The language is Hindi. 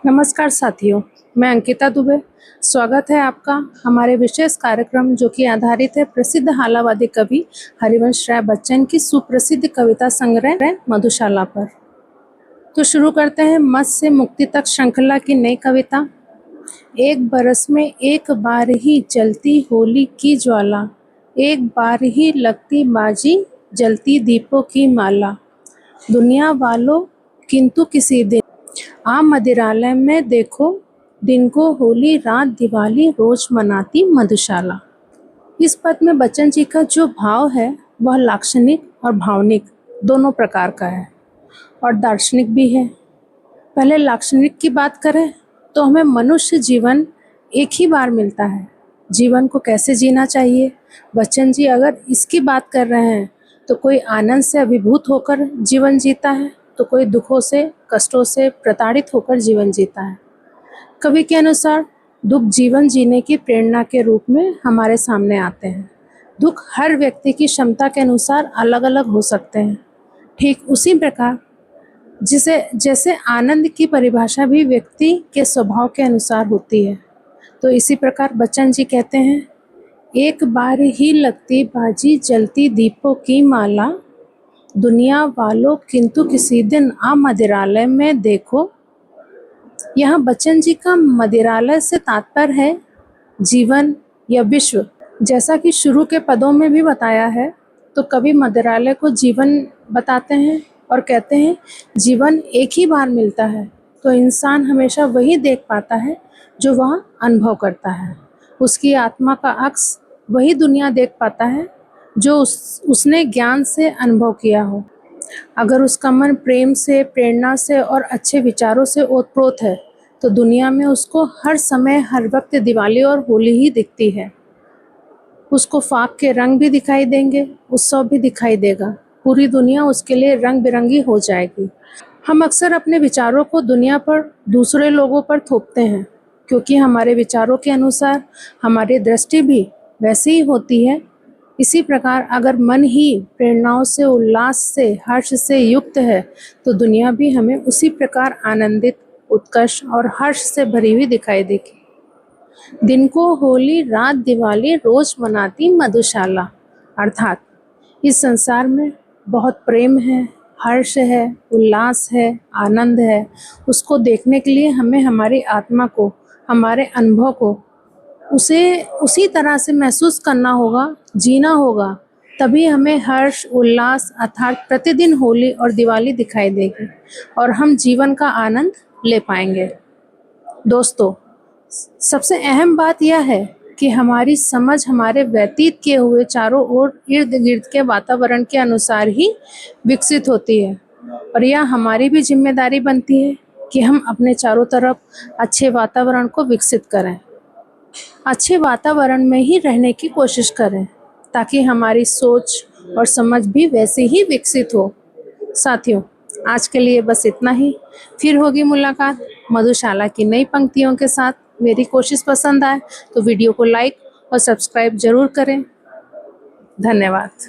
नमस्कार साथियों, मैं अंकिता दुबे। स्वागत है आपका हमारे विशेष कार्यक्रम जो कि आधारित है प्रसिद्ध हालावादी कवि हरिवंश राय बच्चन की सुप्रसिद्ध कविता संग्रह मधुशाला पर। तो शुरू करते हैं मत से मुक्ति तक श्रृंखला की नई कविता। एक बरस में एक बार ही जलती होली की ज्वाला, एक बार ही लगती बाजी जलती दीपों की माला। दुनिया वालों किंतु किसी दिन आ मदिरालय में देखो, दिन को होली रात दिवाली रोज मनाती मधुशाला। इस पद में बच्चन जी का जो भाव है वह लाक्षणिक और भावनिक दोनों प्रकार का है और दार्शनिक भी है। पहले लाक्षणिक की बात करें तो हमें मनुष्य जीवन एक ही बार मिलता है, जीवन को कैसे जीना चाहिए। बच्चन जी अगर इसकी बात कर रहे हैं तो कोई आनंद से अभिभूत होकर जीवन जीता है तो कोई दुखों से कष्टों से प्रताड़ित होकर जीवन जीता है। कवि के अनुसार दुख जीवन जीने की प्रेरणा के रूप में हमारे सामने आते हैं। दुख हर व्यक्ति की क्षमता के अनुसार अलग अलग हो सकते हैं। ठीक उसी प्रकार जैसे आनंद की परिभाषा भी व्यक्ति के स्वभाव के अनुसार होती है, तो इसी प्रकार बच्चन जी कहते हैं, एक बार ही लगती बाजी जलती दीपों की माला, दुनिया वालों किंतु किसी दिन आ मदिरालय में देखो। यहाँ बच्चन जी का मदिरालय से तात्पर्य है जीवन या विश्व। जैसा कि शुरू के पदों में भी बताया है, तो कवि मदिरालय को जीवन बताते हैं और कहते हैं जीवन एक ही बार मिलता है, तो इंसान हमेशा वही देख पाता है जो वह अनुभव करता है। उसकी आत्मा का अक्स वही दुनिया देख पाता है जो उसने ज्ञान से अनुभव किया हो। अगर उसका मन प्रेम से, प्रेरणा से और अच्छे विचारों से ओतप्रोत है तो दुनिया में उसको हर समय हर वक्त दिवाली और होली ही दिखती है। उसको फाक के रंग भी दिखाई देंगे, उत्सव भी दिखाई देगा, पूरी दुनिया उसके लिए रंग बिरंगी हो जाएगी। हम अक्सर अपने विचारों को दुनिया पर दूसरे लोगों पर थोपते हैं, क्योंकि हमारे विचारों के अनुसार हमारी दृष्टि भी वैसी ही होती है। इसी प्रकार अगर मन ही प्रेरणाओं से, उल्लास से, हर्ष से युक्त है तो दुनिया भी हमें उसी प्रकार आनंदित, उत्कर्ष और हर्ष से भरी हुई दिखाई देगी। दिन को होली रात दिवाली रोज मनाती मधुशाला, अर्थात इस संसार में बहुत प्रेम है, हर्ष है, उल्लास है, आनंद है। उसको देखने के लिए हमें हमारी आत्मा को, हमारे अनुभव को उसे उसी तरह से महसूस करना होगा, जीना होगा, तभी हमें हर्ष, उल्लास अर्थात प्रतिदिन होली और दिवाली दिखाई देगी और हम जीवन का आनंद ले पाएंगे। दोस्तों, सबसे अहम बात यह है कि हमारी समझ हमारे व्यतीत किए हुए चारों ओर इर्द गिर्द के वातावरण के अनुसार ही विकसित होती है और यह हमारी भी जिम्मेदारी बनती है कि हम अपने चारों तरफ अच्छे वातावरण को विकसित करें, अच्छे वातावरण में ही रहने की कोशिश करें ताकि हमारी सोच और समझ भी वैसे ही विकसित हो। साथियों, आज के लिए बस इतना ही। फिर होगी मुलाकात मधुशाला की नई पंक्तियों के साथ। मेरी कोशिश पसंद आए तो वीडियो को लाइक और सब्सक्राइब जरूर करें। धन्यवाद।